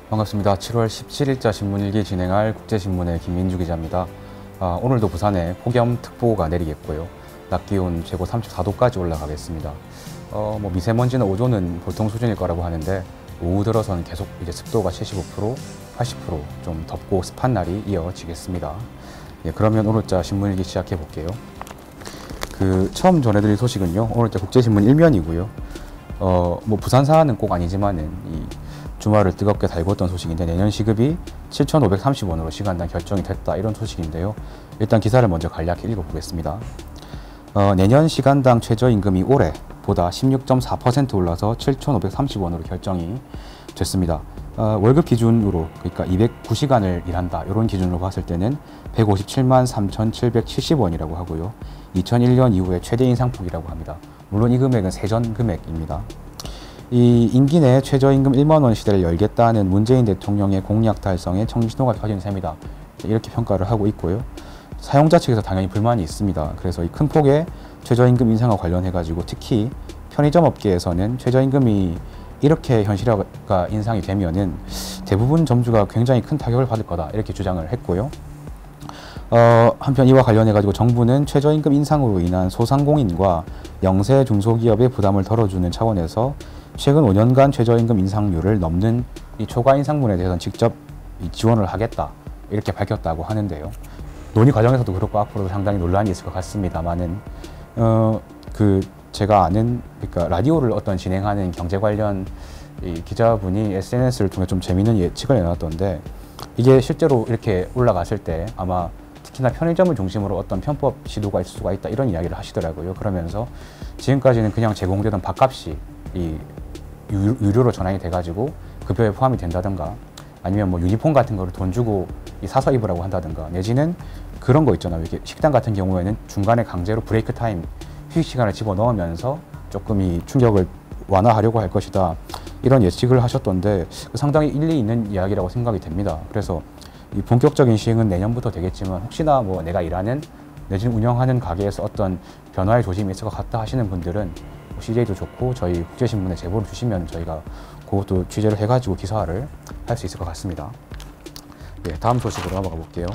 반갑습니다. 7월 17일자 신문일기 진행할 국제신문의 김민주 기자입니다. 오늘도 부산에 폭염특보가 내리겠고요. 낮 기온 최고 34도까지 올라가겠습니다. 미세먼지는 오전은 보통 수준일 거라고 하는데 오후 들어서는 계속 이제 습도가 75%, 80%좀 덥고 습한 날이 이어지겠습니다. 예, 그러면 오늘자 신문일기 시작해 볼게요. 처음 전해드릴 소식은요. 오늘자 국제신문 1면이고요. 부산 사안은 꼭 아니지만은 주말을 뜨겁게 달궜던 소식인데 내년 시급이 7,530원으로 시간당 결정이 됐다 이런 소식인데요. 일단 기사를 먼저 간략히 읽어보겠습니다. 내년 시간당 최저임금이 올해보다 16.4% 올라서 7,530원으로 결정이 됐습니다. 월급 기준으로 그러니까 209시간을 일한다 이런 기준으로 봤을 때는 157만 3,770원이라고 하고요. 2001년 이후에 최대 인상폭이라고 합니다. 물론 이 금액은 세전 금액입니다. 이 임기 내 최저임금 1만 원 시대를 열겠다는 문재인 대통령의 공약 달성에 청신호가 켜진 셈이다. 이렇게 평가를 하고 있고요. 사용자 측에서 당연히 불만이 있습니다. 그래서 이 큰 폭의 최저임금 인상과 관련해 가지고 특히 편의점 업계에서는 최저임금이 이렇게 현실화가 인상이 되면은 대부분 점주가 굉장히 큰 타격을 받을 거다 이렇게 주장을 했고요. 한편 이와 관련해 가지고 정부는 최저임금 인상으로 인한 소상공인과 영세 중소기업의 부담을 덜어주는 차원에서 최근 5년간 최저임금 인상률을 넘는 이 초과 인상분에 대해서는 직접 지원을 하겠다 이렇게 밝혔다고 하는데요. 논의 과정에서도 그렇고 앞으로도 상당히 논란이 있을 것 같습니다만은 제가 아는 그러니까 라디오를 어떤 진행하는 경제 관련 이 기자분이 SNS를 통해 좀 재미있는 예측을 내놨던데 이게 실제로 이렇게 올라갔을 때 아마 특히나 편의점을 중심으로 어떤 편법 시도가 있을 수가 있다 이런 이야기를 하시더라고요. 그러면서 지금까지는 그냥 제공되던 밥값이 유료로 전환이 돼가지고 급여에 포함이 된다든가 아니면 유니폼 같은 거를 돈 주고 사서 입으라고 한다든가 내지는 그런 거 있잖아요. 이게 식당 같은 경우에는 중간에 강제로 브레이크 타임 휴식 시간을 집어넣으면서 조금 이 충격을 완화하려고 할 것이다 이런 예측을 하셨던데 상당히 일리 있는 이야기라고 생각이 됩니다. 그래서 이 본격적인 시행은 내년부터 되겠지만 혹시나 내가 일하는 내지는 운영하는 가게에서 어떤 변화의 조짐이 있을 것 같다 하시는 분들은 CJ도 좋고 저희 국제신문에 제보를 주시면 저희가 그것도 취재를 해가지고 기사화를 할 수 있을 것 같습니다. 네, 다음 소식으로 넘어가 볼게요.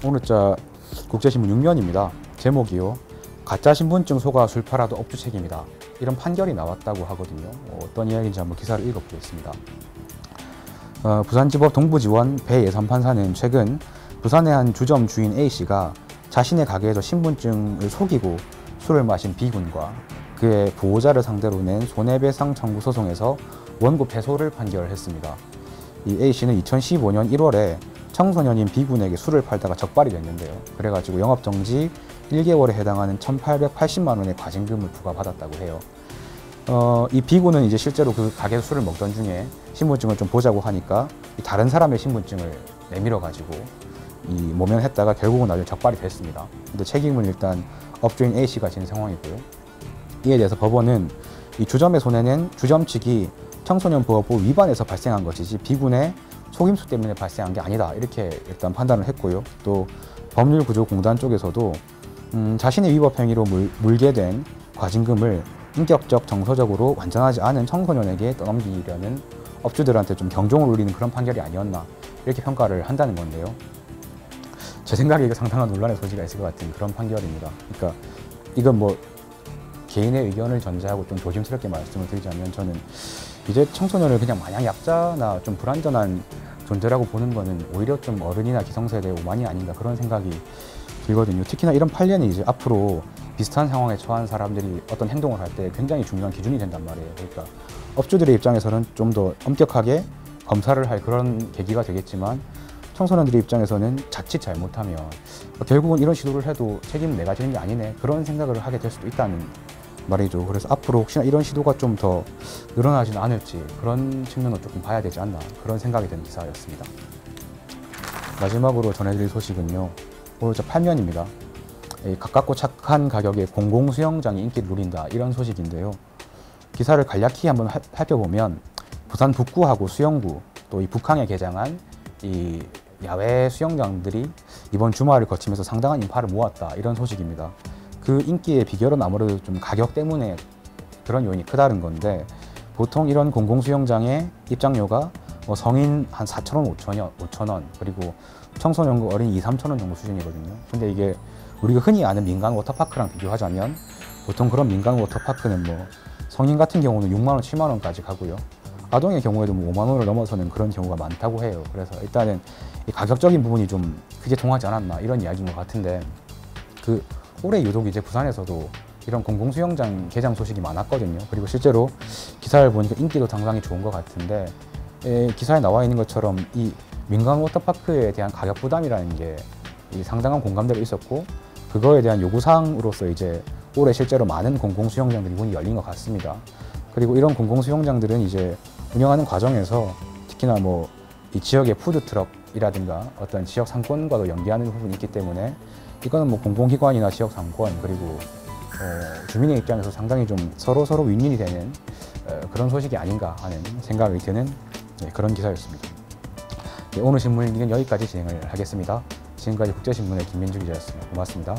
오늘자 국제신문 6면입니다. 제목이요. 가짜 신분증 소가 술 팔아도 업주 책임이다. 이런 판결이 나왔다고 하거든요. 어떤 이야기인지 한번 기사를 읽어보겠습니다. 부산지법 동부지원 배예선 판사는 최근 부산의 한 주점 주인 A씨가 자신의 가게에서 신분증을 속이고 술을 마신 B군과 그의 보호자를 상대로 낸 손해배상 청구 소송에서 원고 패소를 판결했습니다. 이 A씨는 2015년 1월에 청소년인 B군에게 술을 팔다가 적발이 됐는데요. 그래가지고 영업정지 1개월에 해당하는 1,880만 원의 과징금을 부과받았다고 해요. 이 B군은 이제 실제로 그 가게에서 술을 먹던 중에 신분증을 좀 보자고 하니까 다른 사람의 신분증을 내밀어가지고 모면했다가 결국은 나중에 적발이 됐습니다. 근데 책임은 일단 업주인 A씨가 진 상황이고요. 이에 대해서 법원은 이 주점의 손해는 주점 측이 청소년보호법 위반에서 발생한 것이지 B군의 속임수 때문에 발생한 게 아니다 이렇게 일단 판단을 했고요. 또 법률구조공단 쪽에서도 자신의 위법 행위로 물게 된 과징금을 인격적 정서적으로 완전하지 않은 청소년에게 떠넘기려는 업주들한테 좀 경종을 울리는 그런 판결이 아니었나 이렇게 평가를 한다는 건데요. 제 생각에 이거 상당한 논란의 소지가 있을 것 같은 그런 판결입니다. 그러니까 이건 개인의 의견을 전제하고 좀 조심스럽게 말씀을 드리자면 저는 이제 청소년을 그냥 마냥 약자나 좀 불완전한 존재라고 보는 거는 오히려 좀 어른이나 기성세대의 오만이 아닌가 그런 생각이 들거든요. 특히나 이런 판례는 이제 앞으로 비슷한 상황에 처한 사람들이 어떤 행동을 할 때 굉장히 중요한 기준이 된단 말이에요. 그러니까 업주들의 입장에서는 좀 더 엄격하게 검사를 할 그런 계기가 되겠지만 청소년들의 입장에서는 자칫 잘못하면 결국은 이런 시도를 해도 책임은 내가 지는 게 아니네 그런 생각을 하게 될 수도 있다는 말이죠. 그래서 앞으로 혹시나 이런 시도가 좀 더 늘어나지는 않을지 그런 측면을 조금 봐야 되지 않나 그런 생각이 드는 기사였습니다. 마지막으로 전해드릴 소식은요. 오늘 8면입니다. 가깝고 착한 가격에 공공수영장이 인기를 누린다 이런 소식인데요. 기사를 간략히 한번 살펴보면 부산 북구하고 수영구 또 이 북항에 개장한 이 야외 수영장들이 이번 주말을 거치면서 상당한 인파를 모았다 이런 소식입니다. 그 인기의 비결은 아무래도 좀 가격 때문에 그런 요인이 크다는 건데 보통 이런 공공수영장의 입장료가 뭐 성인 한 4,000원, 5,000원, 그리고 청소년과 어린이 2, 3,000원 정도 수준이거든요. 근데 이게 우리가 흔히 아는 민간 워터파크랑 비교하자면 보통 그런 민간 워터파크는 뭐 성인 같은 경우는 6만 원, 7만 원까지 가고요. 아동의 경우에도 뭐 5만 원을 넘어서는 그런 경우가 많다고 해요. 그래서 일단은 이 가격적인 부분이 좀 크게 통하지 않았나 이런 이야기인 것 같은데, 그 올해 유독 이제 부산에서도 이런 공공수영장 개장 소식이 많았거든요. 그리고 실제로 기사를 보니까 인기도 상당히 좋은 것 같은데, 기사에 나와 있는 것처럼 이 민간 워터파크에 대한 가격 부담이라는 게 상당한 공감대가 있었고, 그거에 대한 요구사항으로서 이제 올해 실제로 많은 공공수영장들이 문이 열린 것 같습니다. 그리고 이런 공공수영장들은 이제 운영하는 과정에서 특히나 뭐 이 지역의 푸드트럭이라든가 어떤 지역 상권과도 연계하는 부분이 있기 때문에 이거는 뭐 공공기관이나 지역 상권 그리고 주민의 입장에서 상당히 좀 서로 윈윈이 되는 그런 소식이 아닌가 하는 생각이 드는 그런 기사였습니다. 오늘 신문 읽기는 여기까지 진행을 하겠습니다. 지금까지 국제신문의 김민주 기자였습니다. 고맙습니다.